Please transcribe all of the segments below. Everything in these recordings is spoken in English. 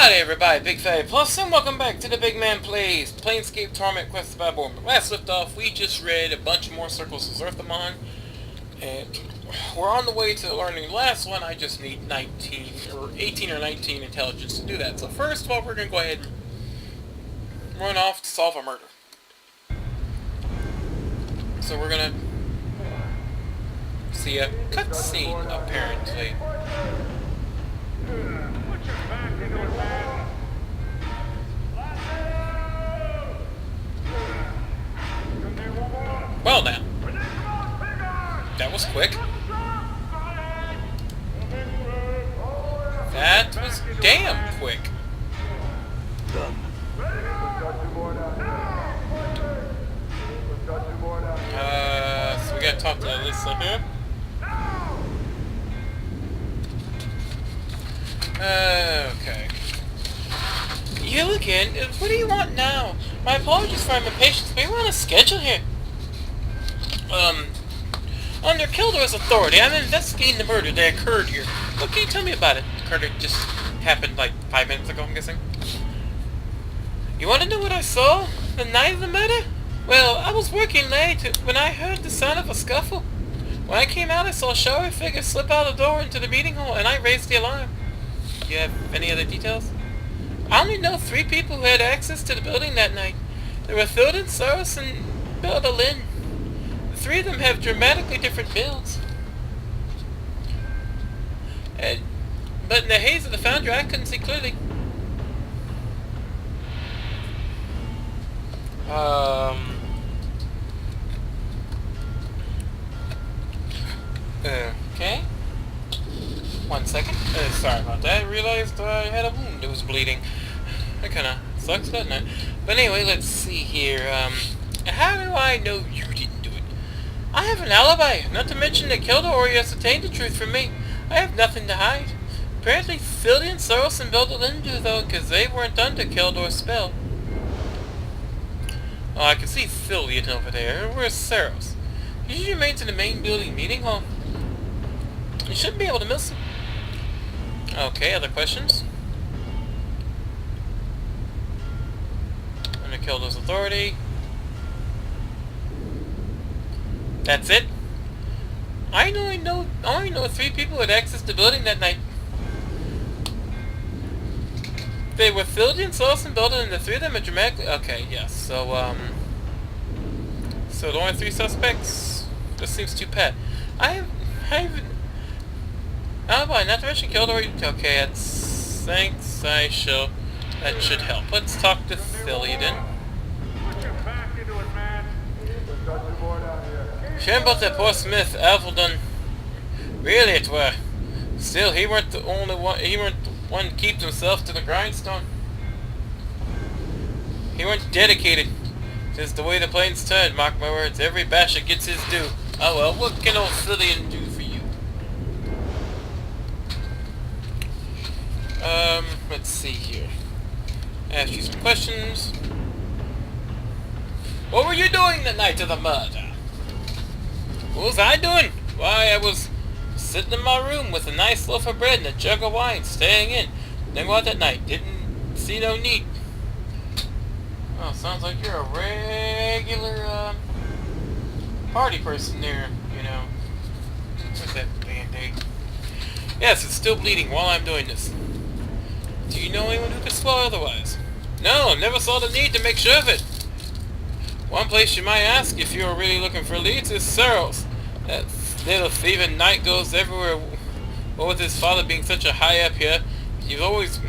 Howdy everybody, Big Fatty Plus, and welcome back to the Big Man Plays Planescape Torment Quest by Borman. Last lift off, we just read a bunch more Circles of Zerthamon, and we're on the way to learning the last one. I just need 19, or 18 or 19 intelligence to do that. So first of all, we're going to go ahead and run off to solve a murder. So we're going to see a cutscene, apparently. Well now, that was quick. That was damn quick. Done. So we gotta talk to Alyssa here. Okay. You again? What do you want now? My apologies for my impatience, but we're on a schedule here. Under Kildor's authority, I'm investigating the murder that occurred here. What can you tell me about it? It just happened like 5 minutes ago, I'm guessing. You want to know what I saw the night of the murder? Well, I was working late when I heard the sound of a scuffle. When I came out, I saw a shadowy figure slip out the door into the meeting hall, and I raised the alarm. Do you have any other details? I only know 3 people who had access to the building that night. There were Theoden, Saros, and Belda Lynn. The 3 of them have dramatically different builds. But in the haze of the foundry, I couldn't see clearly. Okay. 1 second. Sorry about that. I realized I had a wound that was bleeding. That kinda sucks, doesn't it? But anyway, let's see here. How do I know you didn't do it? I have an alibi, not to mention that Kildor already ascertained the truth from me. I have nothing to hide. Apparently, Thillian, Saros, and Belda do, though, because they weren't under Kildor's spell. Oh, I can see Thillian over there. Where's Saros? He usually remains in the main building meeting hall. You shouldn't be able to miss him. Okay, other questions? Under Kildor's authority. That's it? I only know 3 people had access to the building that night. They were Thillian, Saros, and Belda, and the 3 of them are dramatically... Okay, yes, so, so the only 3 suspects? This seems too pat. I haven't... Alibi, not to mention Kildor... Okay, that's... Thanks, I shall... That should help. Let's talk to Thillian. Shame about that poor Smith, Alfredon. Really, it were. Still, he weren't the only one. He weren't the one who keeps himself to the grindstone. He weren't dedicated. Just the way the planes turn. Mark my words. Every basher gets his due. Oh well, what can old Thillian do for you? Let's see here. Ask you some questions. What were you doing the night of the murder? What was I doing? Why, I was sitting in my room with a nice loaf of bread and a jug of wine, staying in. Didn't go out that night. Didn't see no need. Oh, sounds like you're a regular, party person there, you know. Where's that Band-Aid? Yes, it's still bleeding while I'm doing this. Do you know anyone who could swear otherwise? No, never saw the need to make sure of it. One place you might ask if you're really looking for leads is Saros. That little thieving knight goes everywhere. But with his father being such a high up here, he always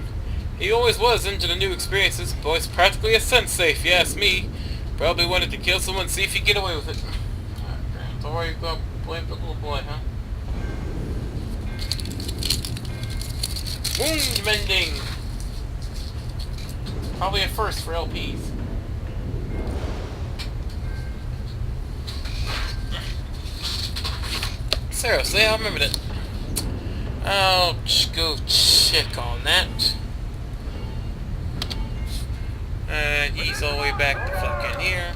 was into the new experiences. Boy's practically a sensei, if you ask me. Probably wanted to kill someone and see if he'd get away with it. Don't worry, you're gonna blame the little boy, huh? Wound mending! Probably a first for LPs. Seriously, I remember that. I'll go check on that. And he's all the way back to fucking here.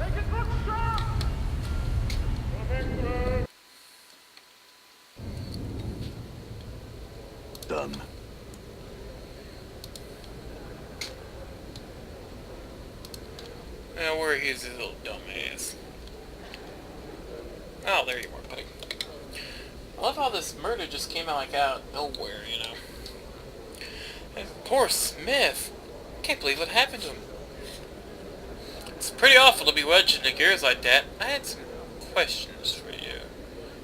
Done. Now, where is his little dumb ass? Oh, there you are, buddy. I love how this murder just came out like out of nowhere, you know. And poor Smith. I can't believe what happened to him. It's pretty awful to be wedged into gears like that. I had some questions for you.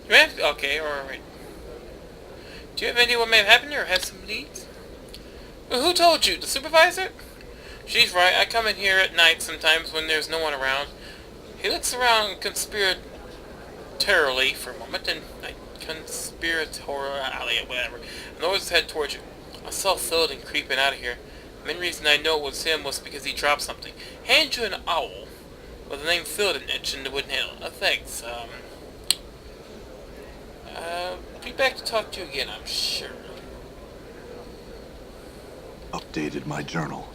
You have, okay, alright. Do you have any idea what may have happened or have some leads? Well, who told you? The supervisor? She's right. I come in here at night sometimes when there's no one around. He looks around conspiratorially for a moment, and conspiratorially, whatever, and lowers his head towards you. I saw Theoden creeping out of here. The main reason I know it was him was because he dropped something. Hand you an owl with the name Theoden etched in the wooden handle. Thanks. Be back to talk to you again, I'm sure. Updated my journal.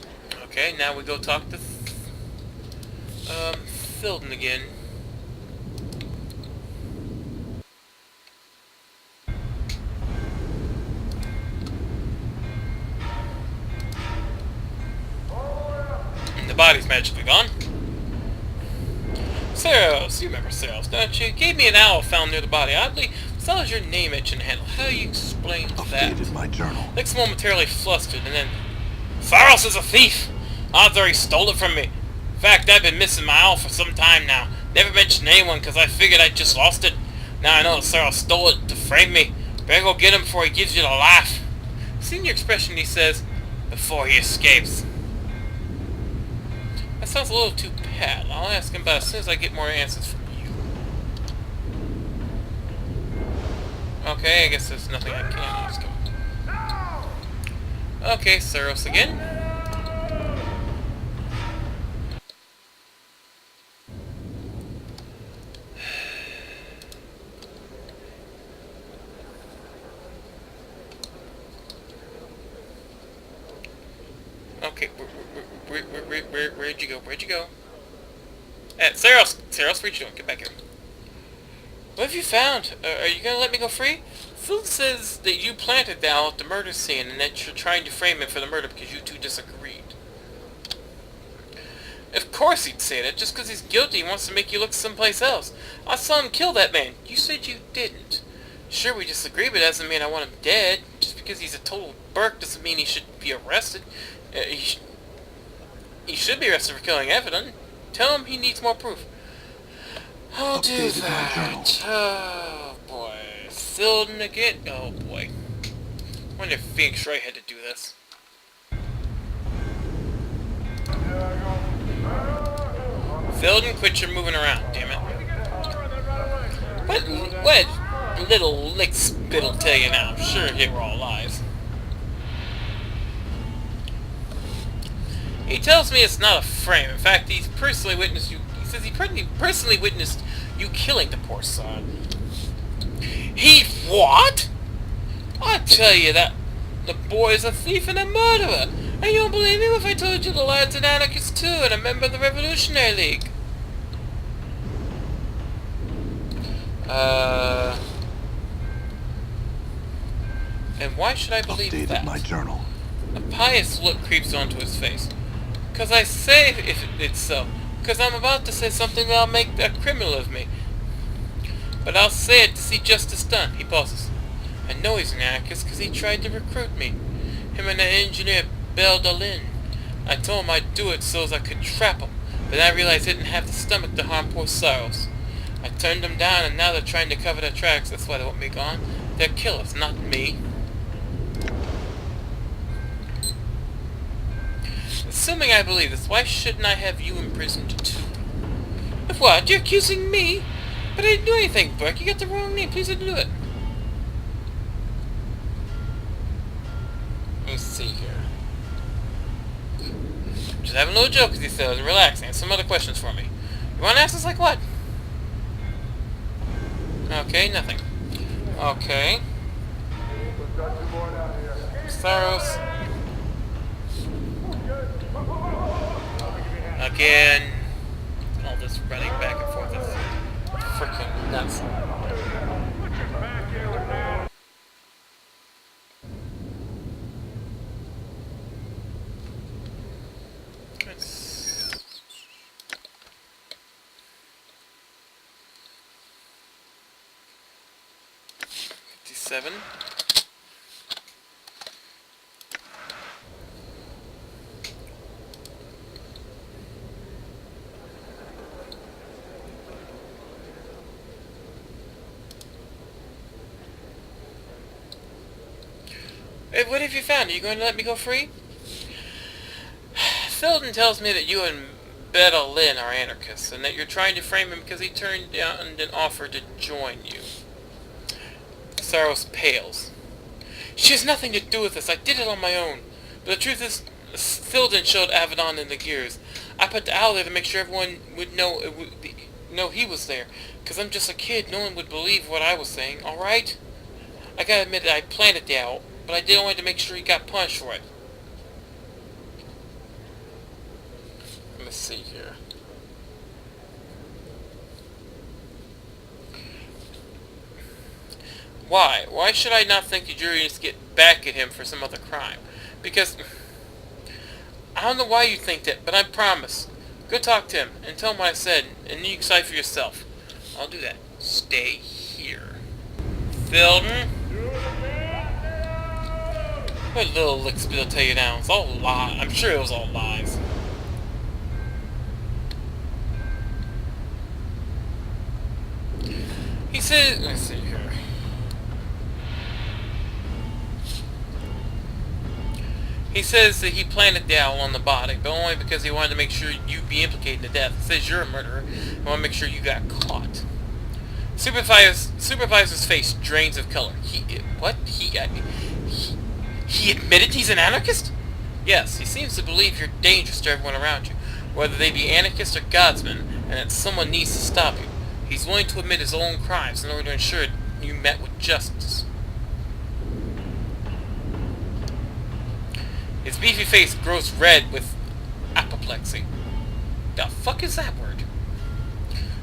Okay, now we go talk to Theoden again. The body's magically gone. Saros, you remember Saros, don't you? Gave me an owl found near the body. Oddly, so is your name etched in the handle. How do you explain that? Updated my journal. Looks momentarily flustered, and then... Saros is a thief! Odds are he stole it from me. In fact, I've been missing my owl for some time now. Never mentioned anyone because I figured I'd just lost it. Now I know that Saros stole it to frame me. Better go get him before he gives you the laugh. Seeing your expression, he says, before he escapes. That sounds a little too pat. I'll ask him about it as soon as I get more answers from you. Okay, I guess there's nothing I can ask him. Okay, Saros again. Okay, where'd you go? Where'd you go? Saros! Saros, where'd you go? Get back here. What have you found? Are you gonna let me go free? Phil says that you planted the owl at the murder scene and that you're trying to frame him for the murder because you two disagreed. Of course he'd say that. Just because he's guilty, he wants to make you look someplace else. I saw him kill that man. You said you didn't. Sure, we disagree, but it doesn't mean I want him dead. Just because he's a total berk doesn't mean he should be arrested. He should be arrested for killing Evelyn. Tell him he needs more proof. I'll do that. Oh, boy. Theoden again? Oh, boy. I wonder if Phoenix Wright had to do this. Theoden, quit your moving around, damn it. What little lick spit'll tell you now? I'm sure they were all lies. He tells me it's not a frame. In fact, he's personally witnessed you. He says he personally witnessed you killing the poor son. He what? I tell you that the boy's a thief and a murderer. And you don't believe me if I told you the lad's an anarchist too and a member of the Revolutionary League. And why should I believe Updated that? my journal. A pious look creeps onto his face. Because I say if it's so. Because I'm about to say something that'll make a criminal of me. But I'll say it to see justice done. He pauses. I know he's an anarchist because he tried to recruit me. Him and that engineer, Beldolin. I told him I'd do it so as I could trap him. But then I realized I didn't have the stomach to harm poor Saros. I turned them down and now they're trying to cover their tracks. That's why they want me gone. They're killers, not me. Assuming I believe this, why shouldn't I have you imprisoned too? If what? You're accusing me? But I didn't do anything, Burke. You got the wrong name. Please didn't do it. Let me see here. Just having a little joke, as he says, and relaxing. And some other questions for me. You want to ask us like what? Okay, nothing. Okay. Saros. Again. All this running back and forth is freaking nuts. 7. Hey, what have you found? Are you going to let me go free? Filton tells me that you and Beta Lynn are anarchists, and that you're trying to frame him because he turned down an offer to join you. Saros pales. She has nothing to do with this. I did it on my own. But the truth is, Filton showed Avedon in the gears. I put the owl there to make sure everyone would know he was there. Because I'm just a kid. No one would believe what I was saying, alright? I gotta admit that I planted the owl, but I did want to make sure he got punished for it. Let's see here. Why? Why should I not think the jury needs to get back at him for some other crime? Because I don't know why you think that, but I promise. Go talk to him and tell him what I said, and you can decide for yourself. I'll do that. Stay here. Filton? What little licks will tell you now? It's all lies. I'm sure it was all lies. He said, let's see here. He says that he planted the owl on the body, but only because he wanted to make sure you'd be implicated in the death. He says you're a murderer, and want to make sure you got caught. Supervisor's face drains of color. What? He admitted he's an anarchist? Yes, he seems to believe you're dangerous to everyone around you, whether they be anarchists or godsmen, and that someone needs to stop you. He's willing to admit his own crimes in order to ensure you met with justice. His beefy face grows red with apoplexy. The fuck is that word?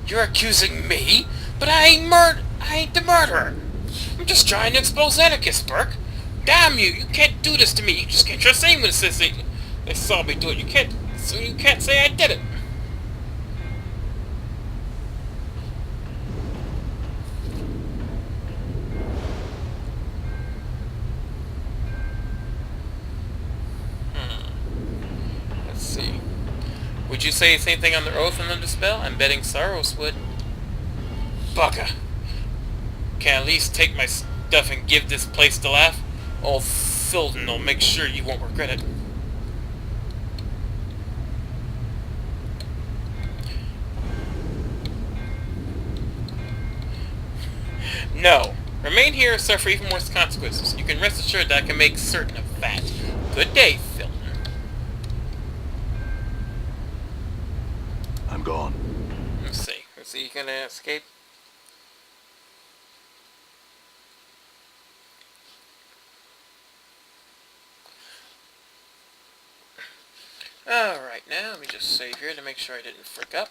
You're accusing me? But I ain't the murderer. I'm just trying to expose anarchists, Burke. Damn you! You can't do this to me. You just can't trust anyone who says they saw me do it. You can't say I did it. Let's see. Would you say the same thing under oath and under spell? I'm betting Saros would. Bugger. Can I at least take my stuff and give this place to laugh? Old Filton will make sure you won't regret it. No. Remain here or suffer even worse consequences. You can rest assured that I can make certain of that. Good day, Filton. I'm gone. Let's see. You gonna escape? Alright, now let me just save here to make sure I didn't frick up.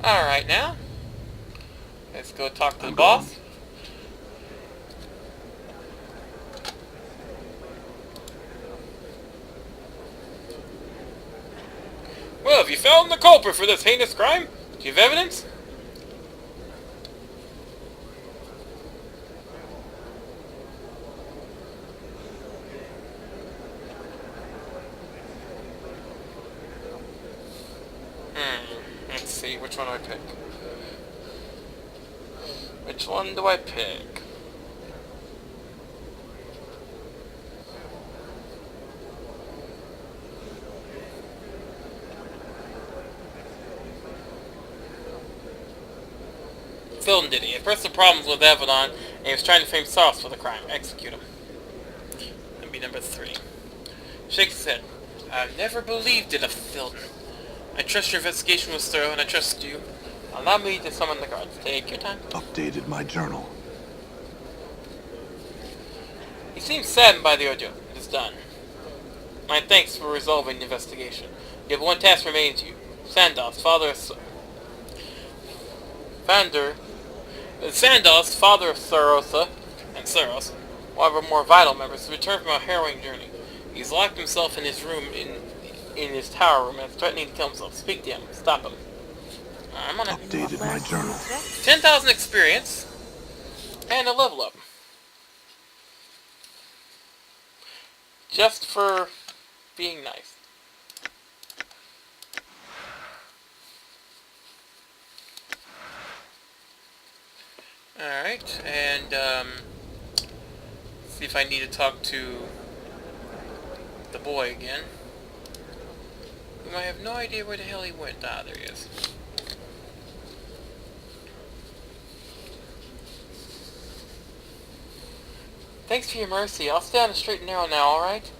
Alright, now let's go talk to the boss. Well, have you found the culprit for this heinous crime? Do you have evidence? Let's see, which one do I pick? Which one do I pick? Filton did it. He had personal problems with Avedon, and he was trying to frame Saros for the crime. Execute him. That'd be number 3. Shakes his head. I've never believed it of Filton. I trust your investigation was thorough, and I trust you. Allow me to summon the guards. Take your time. Updated my journal. He seems saddened by the ordeal. It is done. My thanks for resolving the investigation. You have one task remaining to you. Sandos, father of Sarosa, and Saros, one of our more vital members, has returned from a harrowing journey. He's locked himself in his room, in his tower room, and is threatening to kill himself. Speak to him. Stop him. I'm on it. Updated my journal. 10,000 experience, and a level up. Just for being nice. Alright, and see if I need to talk to the boy again. Whom I have no idea where the hell he went. Ah, there he is. Thanks for your mercy. I'll stay on the straight and narrow now, alright?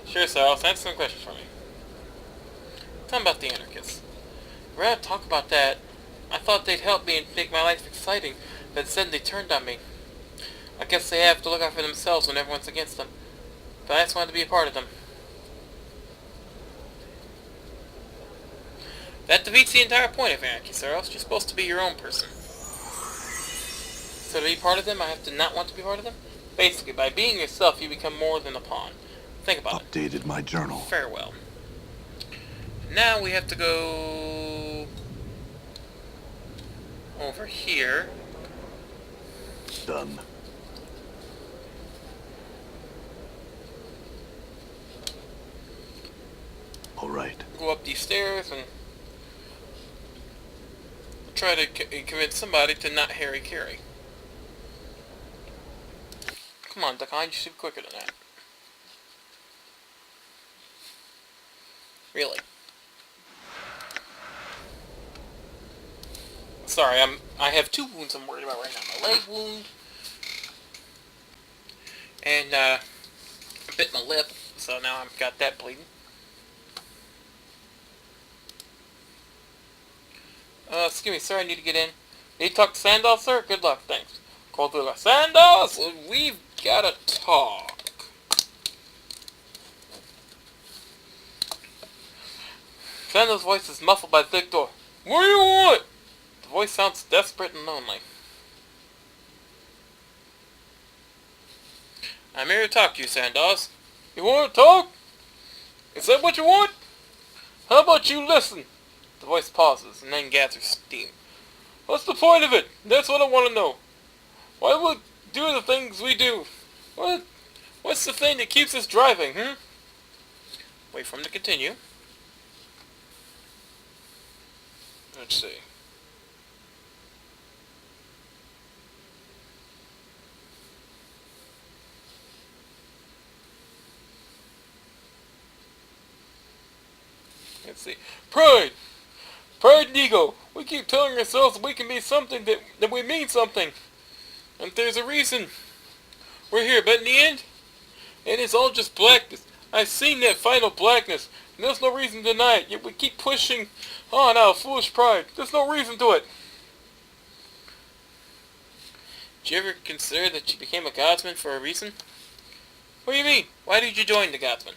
Sure, sir. I'll answer some questions for me. Tell me about the anarchists. Rather talk about that. I thought they'd help me and make my life exciting, but instead they turned on me. I guess they have to look out for themselves when everyone's against them. But I just wanted to be a part of them. That defeats the entire point of anarchy, Saros. You're supposed to be your own person. So to be part of them, I have to not want to be part of them? Basically, by being yourself, you become more than a pawn. Think about it. Updated my journal. Farewell. Now we have to go over here. Done. All right. Go up these stairs and try to convince somebody to not Harry Carey. Come on, Duck, you should be quicker than that. Really. Sorry, I have two wounds I'm worried about right now. My leg wound and I bit my lip, so now I've got that bleeding. Excuse me, sir, I need to get in. Need to talk to Sandoz, sir? Good luck, thanks. Call through the Sandoz, we've gotta talk. Sandoz's voice is muffled by the thick door. What do you want? The voice sounds desperate and lonely. I'm here to talk to you, Sandoz. You want to talk? Is that what you want? How about you listen? The voice pauses and then gathers steam. What's the point of it? That's what I want to know. Why do we do the things we do? What's the thing that keeps us driving, Wait for him to continue. Let's see. Let's see. Pride! Pride and ego. We keep telling ourselves that we can be something, that we mean something. And there's a reason we're here, but in the end, it is all just blackness. I've seen that final blackness, and there's no reason to deny it, yet we keep pushing on out of foolish pride. There's no reason to it. Did you ever consider that you became a guardsman for a reason? What do you mean? Why did you join the guardsmen?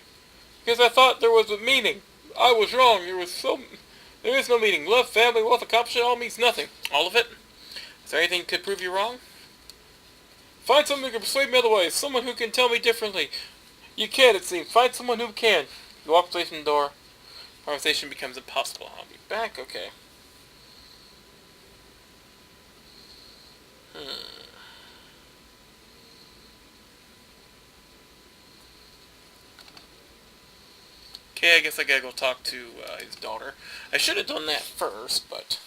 Because I thought there was a meaning. I was wrong. There is no meaning. Love, family, wealth, accomplishment, all means nothing. All of it? Is there anything that could prove you wrong? Find someone who can persuade me otherwise. Someone who can tell me differently. You can't, it seems. Find someone who can. You walk away from the door. Conversation becomes impossible. I'll be back. Okay. Okay, I guess I gotta go talk to his daughter. I should have done that first, but...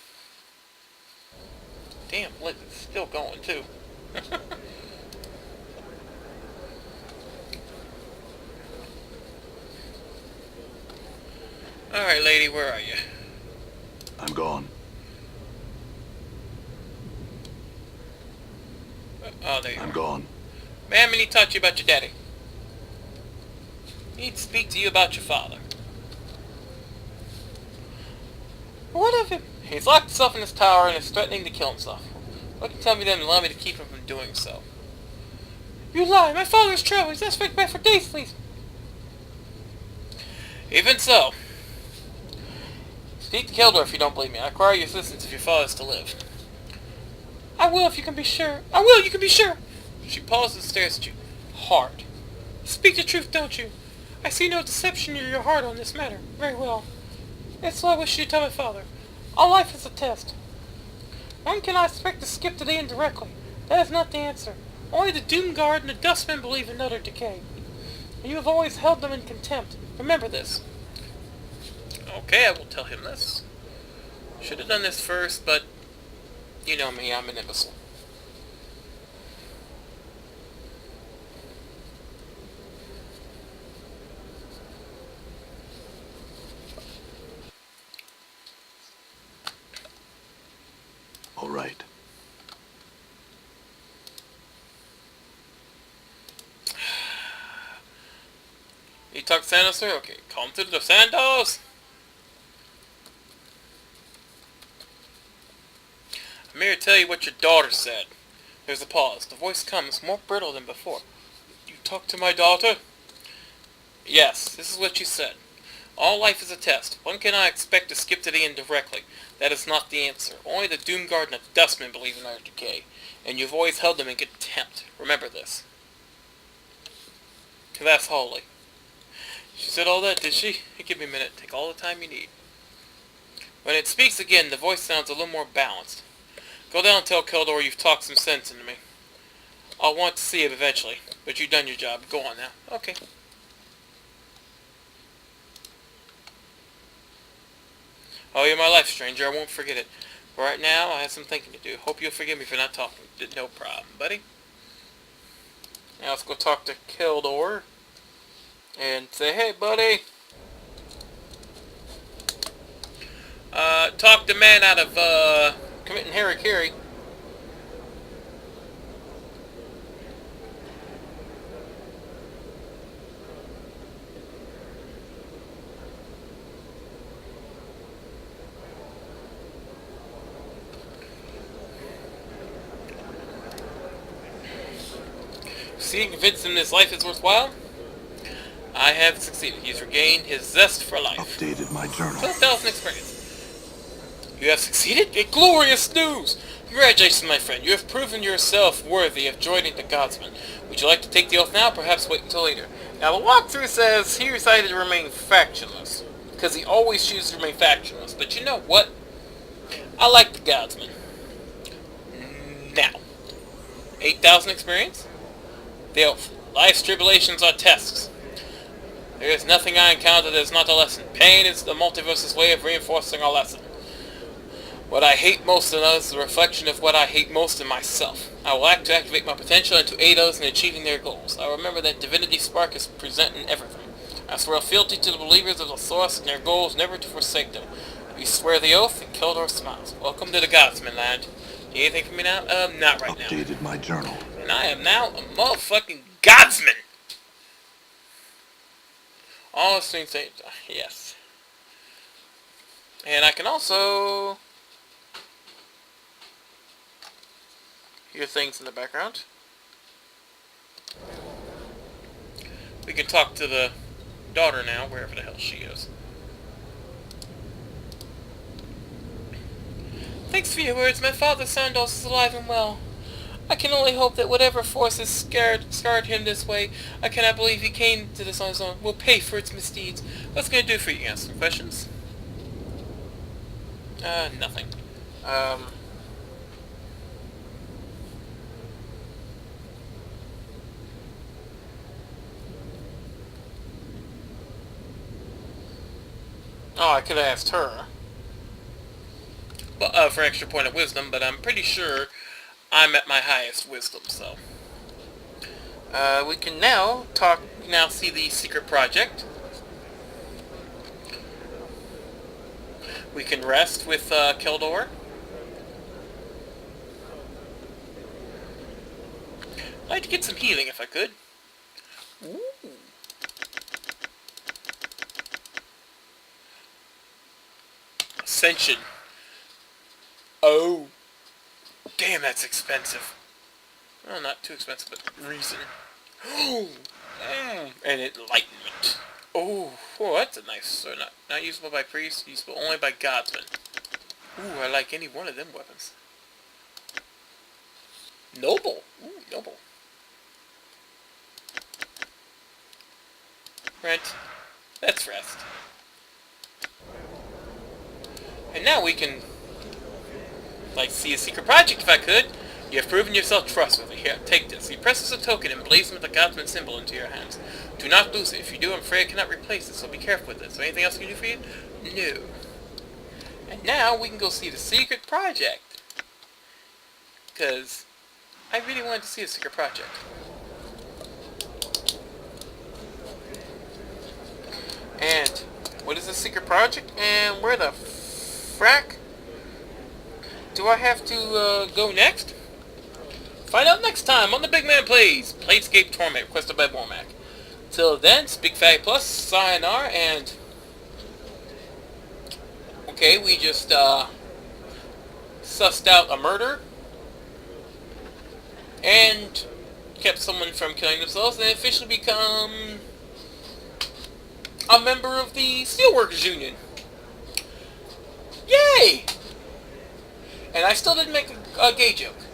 Damn, Liz is still going, too. Alright, lady, where are you? I'm gone. Oh, there you are. I'm gone. Ma'am, I need to talk to you about your daddy. I need to speak to you about your father. What of him? He's locked himself in his tower and is threatening to kill himself. What can you tell me then and allow me to keep him from doing so? You lie! My father's traveling! He's not expected back for days, please! Even so. Speak to Keldor if you don't believe me. I require your assistance if your father is to live. I will if you can be sure. I will, you can be sure. She pauses and stares at you. Hard. You speak the truth, don't you? I see no deception in your heart on this matter. Very well. It's what I wish you to tell my father. All life is a test. When can I expect to skip to the end directly? That is not the answer. Only the Doomguard and the Dustmen believe in utter decay. You have always held them in contempt. Remember this. Okay, I will tell him this. Should have done this first, but you know me, I'm an imbecile. All right. You talk to Santos, sir? Okay, calm to the Santos! I'm here to tell you what your daughter said. There's a pause. The voice comes more brittle than before. You talked to my daughter? Yes, this is what she said. All life is a test. When can I expect to skip to the end directly? That is not the answer. Only the Doomguard and the Dustmen believe in our decay, and you've always held them in contempt. Remember this. That's holy. She said all that, did she? Give me a minute. Take all the time you need. When it speaks again, the voice sounds a little more balanced. Go down and tell Keldor you've talked some sense into me. I'll want to see him eventually, but you've done your job. Go on now. Okay. Oh, you're my life, stranger. I won't forget it. But right now, I have some thinking to do. Hope you'll forgive me for not talking. No problem, buddy. Now let's go talk to Keldor and say, hey, buddy. Talk the man out of, committing Harikiri. See, convince him his life is worthwhile? I have succeeded. He's regained his zest for life. Updated my journal. 12,000 experience. You have succeeded? Glorious news! Congratulations, my friend. You have proven yourself worthy of joining the Godsmen. Would you like to take the oath now? Perhaps wait until later. Now, the walkthrough says he decided to remain factionless, because he always chooses to remain factionless. But you know what? I like the Godsmen. Now, 8,000 experience? The oath. Life's tribulations are tests. There is nothing I encounter that is not a lesson. Pain is the multiverse's way of reinforcing our lesson. What I hate most in others is a reflection of what I hate most in myself. I will act to activate my potential and to aid others in achieving their goals. I remember that divinity spark is present in everything. I swear fealty to the believers of the Source and their goals, never to forsake them. We swear the oath, and Keldor smiles. Welcome to the Godsman, lad. Need anything from me now? Not right now. Updated my journal. And I am now a motherfucking Godsman! All those things say, yes. And I can also hear things in the background. We can talk to the daughter now, wherever the hell she is. Thanks for your words. My father Sandos is alive and well. I can only hope that whatever forces scarred him this way, I cannot believe he came to this on his own, will pay for its misdeeds. What's gonna do for you? Ask some questions? Nothing. Oh, I could have asked her. But, for an extra point of wisdom, but I'm pretty sure I'm at my highest wisdom, so. We can now see the secret project. We can rest with, Keldor. I'd like to get some healing if I could. Ooh. Ascension. Oh. Damn, that's expensive. Well, not too expensive, but reason. Oh. And enlightenment. Oh, that's a nice sword. Not usable by priests, usable only by Godsmen. Ooh, I like any one of them weapons. Noble. Ooh, noble. Right. Let's rest. And now we can, like, see a secret project if I could. You have proven yourself trustworthy. Here, take this. He presses a token emblazoned with the Godsman symbol into your hands. Do not lose it. If you do, I'm afraid I cannot replace it, so be careful with it. So anything else I can do for you? No. And now we can go see the secret project. Because I really wanted to see a secret project. And what is the secret project? And where the frack do I have to go next? Find out next time on The Big Man Plays Planescape Torment, requested by Bormac. Till then, Big Fat Plus, sayonara, and okay, we just sussed out a murder and kept someone from killing themselves, and officially become a member of the Steelworkers Union. Yay! And I still didn't make a gay joke.